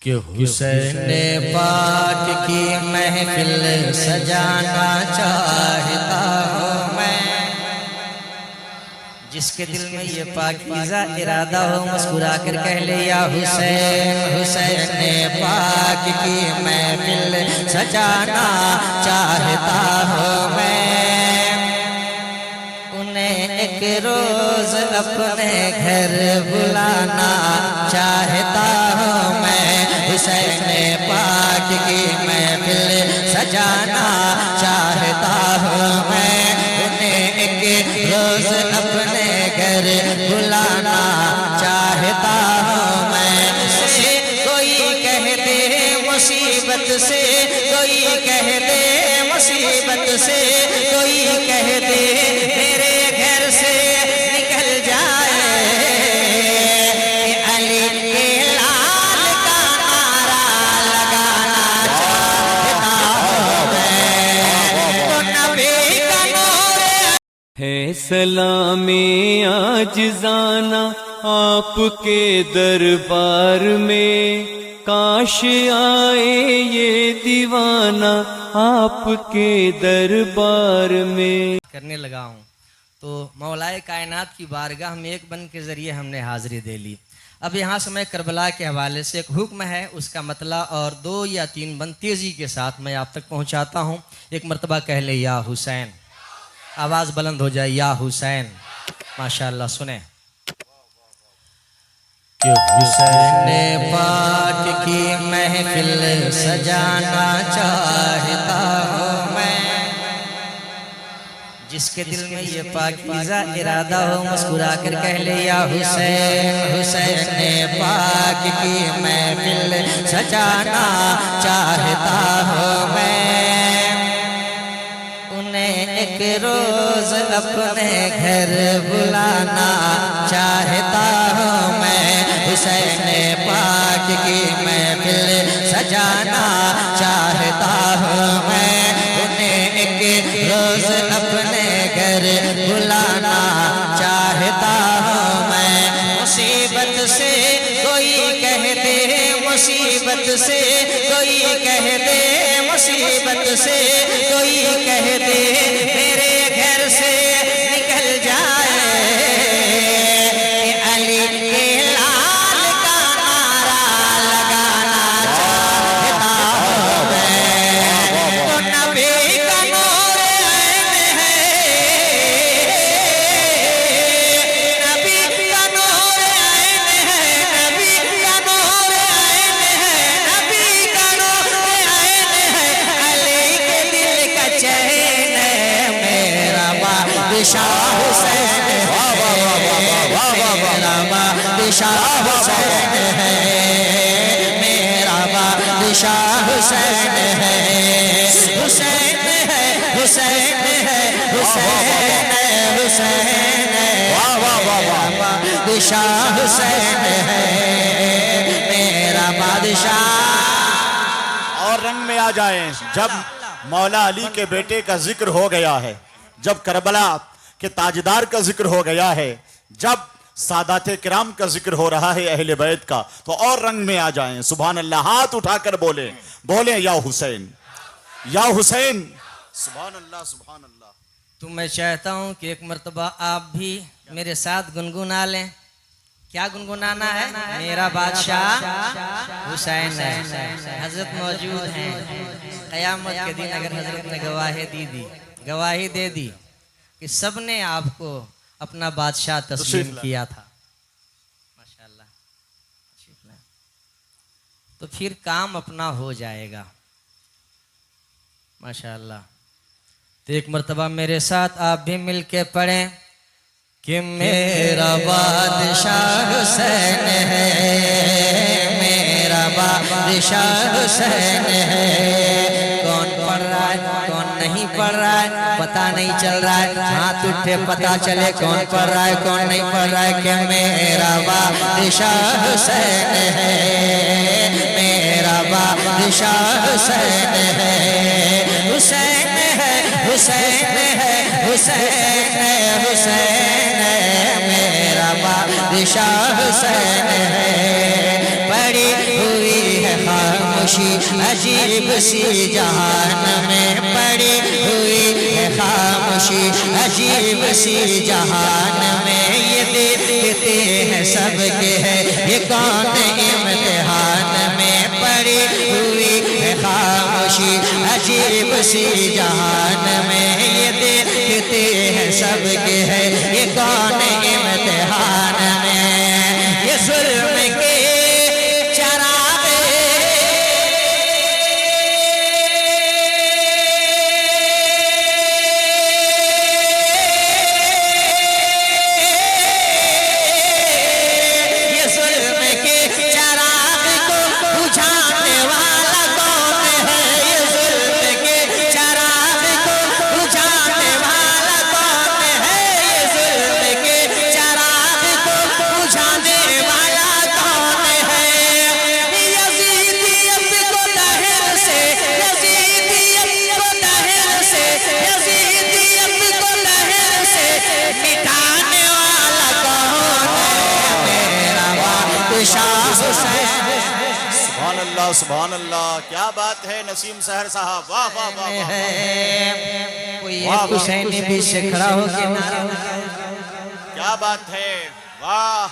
कि हुसैन पाक की महफिल सजाना चाहता हूँ मैं। जिसके दिल में ये पाकीज़ा इरादा हो मुस्कुरा कर कह ले या हुसैन। हुसैन पाक की महफिल सजाना चाहता हूँ मैं। उन्हें एक रोज अपने घर बुलाना चाहता हूँ मैं। हुसैन पाक की महफिल सजाना चाहता हूँ मैं। उन्हें एक रोज अपने घर बुलाना चाहता हूँ मैं। से कोई कह दे मुसीबत से, कोई कह दे मुसीबत से, कोई कह दे मेरे घर से निकल जाए। अली के लाल का नारा लगाना चाहता हूँ मैं। तो नबी का नूर है सलामी आज जाना आपके दरबार में। काश आए ये दीवाना आपके दरबार में। करने लगा हूँ तो मौलाए कायनात की बारगाह में एक बन के ज़रिए हमने हाज़िरी दे ली। अब यहाँ से मैं करबला के हवाले से एक हुक्म है, उसका मतला और 2 या 3 बंद तेज़ी के साथ मैं आप तक पहुँचाता हूँ। एक मरतबा कह ले या हुसैन, आवाज़ बुलंद हो जाए या हुसैन। माशाअल्लाह सुने कि हुसैन पाक की महफिल सजाना चाहता हूँ मैं। जिसके दिल में ये पाकीज़ा इरादा हो मुस्कुरा कर कह ले या हुसैन। हुसैन पाक की महफिल सजाना चाहता हूँ मैं। उन्हें एक रोज अपने घर बुलाना चाहता हूँ मैं। हुसैन पाक की महफिल सजाना चाहता हूँ मैं। उन्हें एक रोज अपने घर बुलाना चाहता हूँ मैं। मुसीबत से कोई कह दे, मुसीबत से कोई कह दे, मुसीबत से कोई कह दे मेरे घर से निकल जाए। अली के लाल का नारा लगाना चाहता हूँ मैं। तो नबी का नूर ऐन है, नबी का नूर ऐन है, नबी का नूर ऐन है, नबी का नूर ऐन है। अली के दिल का चैन है मेरा बादशाह हुसैन है, मेरा बादशाह हुसैन है, मेरा बादशाह हुसैन है। हुसैन है, हुसैन है, हुसैन है, हुसैन है, बादशाह हुसैन है, मेरा बादशाह। और रंग में आ जाएं जब मौला अली के बेटे का जिक्र हो गया है, जब करबला के ताजदार का जिक्र हो गया है, जब सादाते किराम का जिक्र हो रहा है अहले बैत का, तो और रंग में आ जाएं। सुभान अल्लाह, हाथ उठाकर बोले, बोले या हुसैन, या हुसैन। सुभान अल्लाह, सुभान अल्लाह। तो मैं चाहता हूँ कि एक मर्तबा आप भी मेरे साथ गुनगुना लें। क्या गुनगुनाना है? मेरा बादशाह हुसैन है। हजरत मौजूद हैं। क़यामत के दिन अगर हजरत ने गवाही दे दी कि सब ने आपको अपना बादशाह तस्लीम किया था, माशाअल्लाह, तो फिर काम अपना हो जाएगा, माशाअल्लाह। तो एक मर्तबा मेरे साथ आप भी मिल के पढ़ें कि मेरा बादशाह हुसैन है, मेरा बादशाह हुसैन है। कौन पढ़ रहा है, कौन नहीं पढ़ रहा है, पता नहीं चल रहा है। हाथ उठे पता चले कौन पढ़ रहा है, कौन नहीं पढ़ रहा है। कि मेरा बादशाह हुसैन है, मेरा बादशाह हुसैन है, हुसैन है, हुसैन है, हुसैन है, हुसैन है, मेरा बादशाह हुसैन है। पड़ी हुई है खामोशी अजीब सी जहान में पड़ी हुई है खामोशी अजीब सी जहान में। ये देखते हैं सबके है ये कौन इम्तिहान में पड़ी हुई है खामोशी अजीब सी जहान में। ये देखते हैं सबके है ये कौन इम्तिहान में। ये जुल्म के चरागे ये जुल्म के चराग को बुझाने वाला कौन है। ये जुल्म के चराग को बुझाने वाला कौन है। ये जुल्म के चराग को बुझाने वाला कौन है। यजीदियत को लहर से यजीदियत को लहर से यजीदियत को लहर से मिटाने वाला कौन है। मेरा बादशाह हुसैन। सुभान अल्लाह, क्या बात है नसीम सहर साहब, वाह वाह वाह वाह। कोई एक हुसैनी भी से खड़ा हो के नारा क्या बात है, वाह।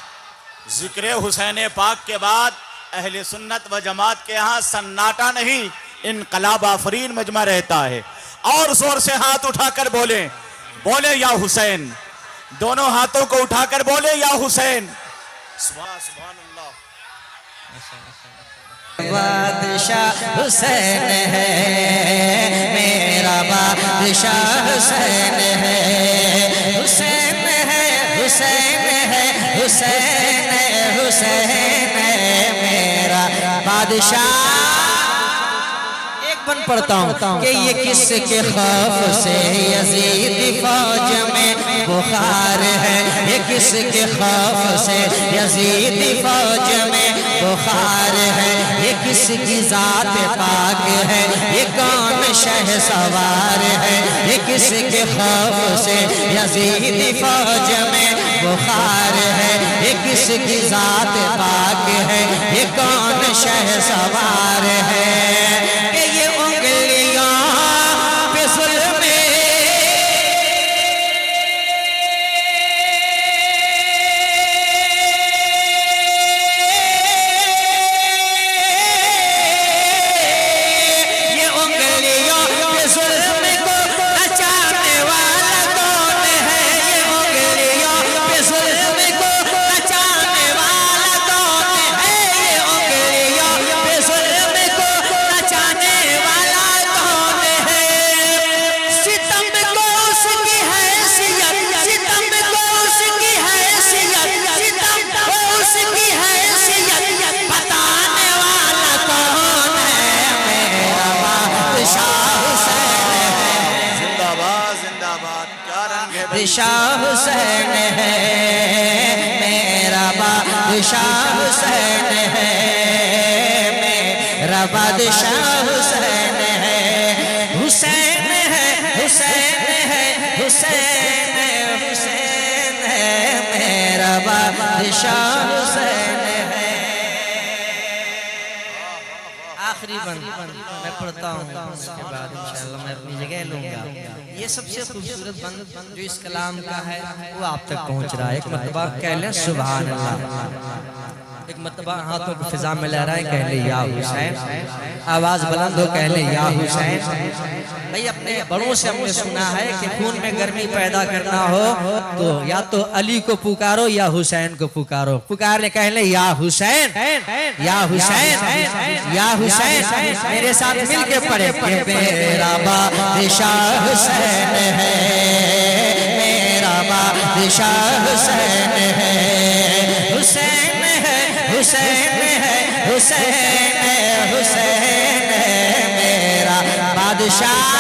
जिक्र हुसैन पाक के बाद अहले सुन्नत व जमात के यहाँ सन्नाटा नहीं इनकलाब आफरीन मजमा रहता है। और जोर से हाथ उठाकर बोले, बोले या हुसैन, दोनों हाथों को उठाकर बोले या हुसैन। सुभान अल्लाह। बादशाह हुसैन है मेरा बादशाह हुसैन है। हुसैन है हुसैन है हुसैन है हुसैन है मेरा बादशाह। एक बन पढ़ता हूँ कि ये किसके खौफ से यजीद फौज में बुखार है। ये किसके खौफ से यजीद फौज में बुखार है। ये किसकी जात पाक है ये कौन शह सवार है। ये किसके खौफ से यजीद फौज में बुखार है। ये किसकी जात पाक है ये कौन शह सवार है। कि ये उंगलियां पे जुल्म शाह हुसैन है मेरा बादशाह हुसैन है। मेरा बादशाह हुसैन है। हुसैन है हुसैन है हुसैन है हुसैन है मेरा बादशाह हुसैन है। आखिरी बंद मैं पढ़ता हूँ उसके बाद इंशाअल्लाह मैं अपनी जगह लूंगा। ये सबसे खूबसूरत बंद जो इस कलाम का है वो आप तक पहुंच रहा है। एक मरतबा कह लें सुभान अल्लाह। एक मरतबा हाथों को फिजा में लहराए कह ले या हुसैन। आवाज बुलंद हो कह ले या हुसैन। भाई अपने बड़ों से हमने सुना है कि खून में गर्मी पैदा करना हो तो या तो अली को पुकारो या हुसैन को पुकारो। पुकारने कह ले या हुसैन या हुसैन या हुसैन। मेरे साथ मिल के पढ़े मेरा बादशाह हुसैन है। मेरा बादशाह हुसैन है। हुसैन है हुसैन है हुसैन है हुसैन है मेरा बादशाह।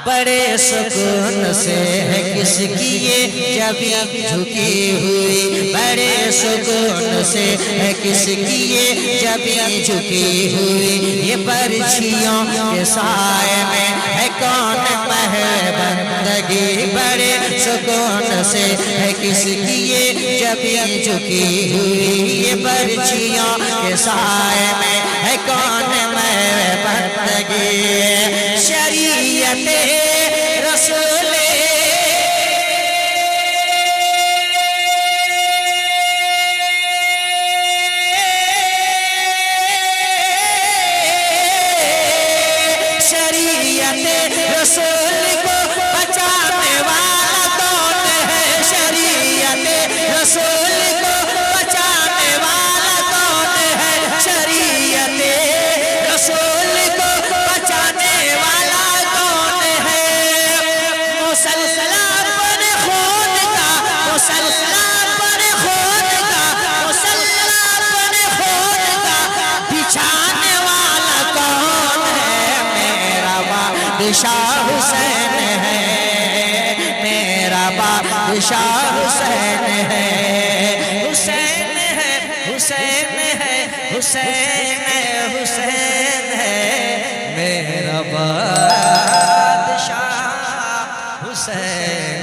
बड़े सुकून से है किसकी ये जबी झुकी हुई। बड़े सुकून से है किसकी ये जबी झुकी हुई। ये पर्चियों के साए में है कौन महबंदगी। बड़े सुकून से है किसकी ये जबी झुकी हुई। ये पर्चियों के साए में है शरीयत रसूल रसूल को बचाने वाला कौन है? शरीयत रसूल को बचाने वाला कौन है? शरीयत रसूल को बचाने वाला कौन है? मुसलसल पर खून का, मुसलसल पर खून का, मुसलसल पर खून का बिछाने वाला कौन है? मेरा बादशाह हुसैन है, मेरा बादशाह हुसैन है, हुसैन है, हुसैन है, हुसैन है, हुसैन है, मेरा बादशाह हुसैन